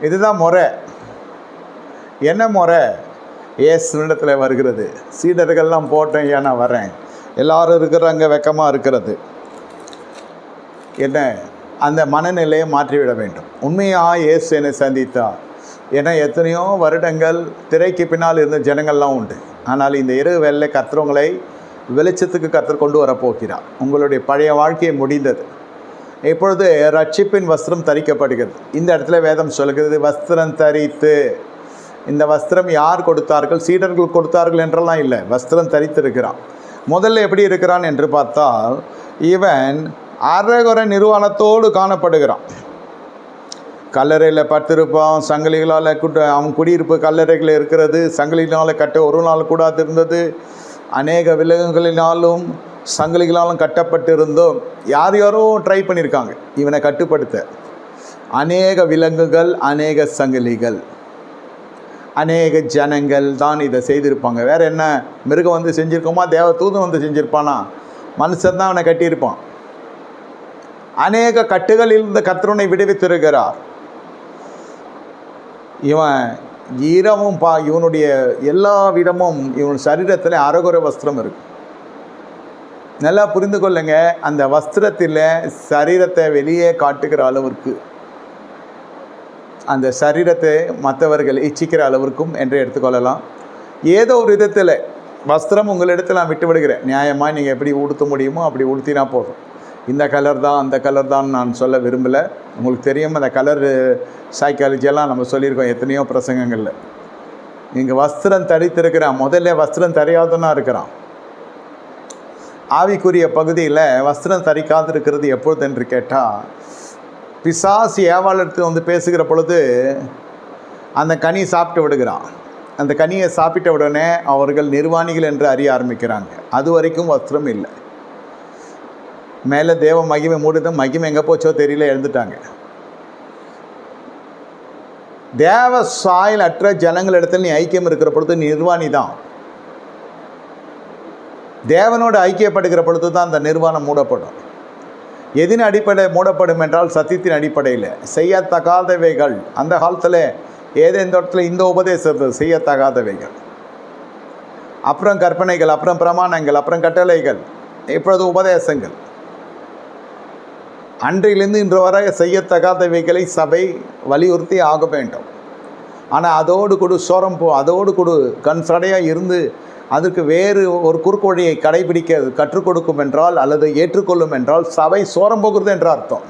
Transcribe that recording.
இதுதான் முறை. என்ன முறை? இயேசுவிடத்தில் வருகிறது. சீடர்கள்லாம் போட்டேன், ஏன் நான் வரேன், எல்லோரும் இருக்கிறாங்க, வெக்கமாக இருக்கிறது. என்ன அந்த மனநிலையை மாற்றிவிட வேண்டும். உண்மையாக இயேசு என்னை சந்தித்தார். ஏன்னா எத்தனையோ வருடங்கள் திரைக்கு பின்னால் இருந்த ஜனங்கள்லாம் உண்டு. ஆனால் இந்த இரவு வேளை கர்த்தர் வெளிச்சத்துக்கு கர்த்தர் கொண்டு வரப்போகிறார். உங்களுடைய பழைய வாழ்க்கையை முடிந்தது. இப்பொழுது ரட்சிப்பின் வஸ்திரம் தரிக்கப்படுகிறது. இந்த இடத்துல வேதம் சொல்கிறது, வஸ்திரம் தரித்து. இந்த வஸ்திரம் யார் கொடுத்தார்கள்? சீடர்கள் கொடுத்தார்கள் என்றெல்லாம் இல்லை, வஸ்திரம் தரித்திருக்கிறான். முதல்ல எப்படி இருக்கிறான் என்று பார்த்தால், இவன் அரைகுறை நிர்வாணத்தோடு காணப்படுகிறான். கல்லறையில் பட்டிருப்பான், சங்கிலிகளால் அவன் குடியிருப்பு கல்லறைகள் இருக்கிறது, சங்கிலிகளால் கட்ட ஒரு நாள் கூடாது இருந்தது. அநேக விலங்குகளினாலும் சங்கிலிகளாலும் கட்டப்பட்டிருந்தோம். யாரோ ட்ரை பண்ணியிருக்காங்க இவனை கட்டுப்படுத்த. அநேக விலங்குகள், அநேக சங்கிலிகள், அநேக ஜனங்கள் தான் இதை செய்திருப்பாங்க. வேறு என்ன மிருகம் வந்து செஞ்சுருக்கோமா? தேவ தூதன் வந்து செஞ்சுருப்பானா? மனுஷன் தான் அவனை கட்டியிருப்பான். அநேக கட்டுகளில் இருந்த கர்த்தரை விடுவித்திருக்கிறார். இவன் இரவும் இவனுடைய எல்லா விதமும் இவன் சரீரத்தில் அரைகுறை வஸ்திரம் இருக்கு. நல்லா புரிந்து கொள்ளுங்க, அந்த வஸ்திரத்தில் சரீரத்தை வெளியே காட்டுகிற அளவிற்கு, அந்த சரீரத்தை மற்றவர்கள் இச்சிக்கிற அளவிற்கும் என்று எடுத்துக்கொள்ளலாம். ஏதோ ஒரு விதத்தில் வஸ்திரம் உங்களிடத்தில் நான் விட்டு விடுகிறேன். நியாயமாக நீங்கள் எப்படி உடுத்த முடியுமோ அப்படி உடுத்தினா போதும். இந்த கலர் தான் அந்த கலர் தான் நான் சொல்ல விரும்பலை. உங்களுக்கு தெரியும், அந்த கலர் சைக்காலஜியெல்லாம் நம்ம சொல்லியிருக்கோம் எத்தனையோ பிரசங்கங்களில். இங்கே வஸ்திரம் தரித்திருக்கிறான். முதல்ல வஸ்திரம் தெரியாதவனா இருக்கிறான். ஆவிக்குரிய பகுதியில் வஸ்திரம் தரிக்காது இருக்கிறது எப்பொழுது என்று கேட்டால், பிசாசு ஏவாளருக்கு வந்து பேசுகிற பொழுது அந்த கனி சாப்பிட்டு விடுகிறான். அந்த கனியை சாப்பிட்ட உடனே அவர்கள் நிர்வாணிகள் என்று அறிய ஆரம்பிக்கிறாங்க. அது வரைக்கும் வஸ்திரம் இல்லை. மேலே தேவ மகிமை மூடுது. மகிமை எங்கே போச்சோ தெரியல, எழுந்துட்டாங்க. தேவ சாயல் அற்ற ஜனங்களிடத்தில் நீ ஐக்கியம் இருக்கிற பொழுது நிர்வாணி தான். தேவனோடு ஐக்கியப்படுகிற பொழுது தான் அந்த நிர்வாணம் மூடப்படும். எதின் அடிப்படை மூடப்படும் என்றால் சத்தியத்தின் அடிப்படையில். செய்யத்தகாதவைகள் அந்த காலத்தில் ஏதேந்த இடத்துல இந்த உபதேசத்தை செய்யத்தகாதவைகள், அப்புறம் கற்பனைகள், அப்புறம் பிரமாணங்கள், அப்புறம் கட்டளைகள், இப்பொழுது உபதேசங்கள். அன்றிலிருந்து இன்று வரை செய்யத்தகாதவைகளை சபை வலியுறுத்தி ஆக வேண்டும். ஆனால் அதோடு கூட அதோடு கூட கண் சடையாக இருந்து அதுக்கு வேறு ஒரு குறுக்கு வழியை கடைபிடிக்க கற்றுக் கொடுக்கும் என்றால் அல்லது ஏற்றுக்கொள்ளும் என்றால் சபை சோரம் போகிறது என்ற அர்த்தம்.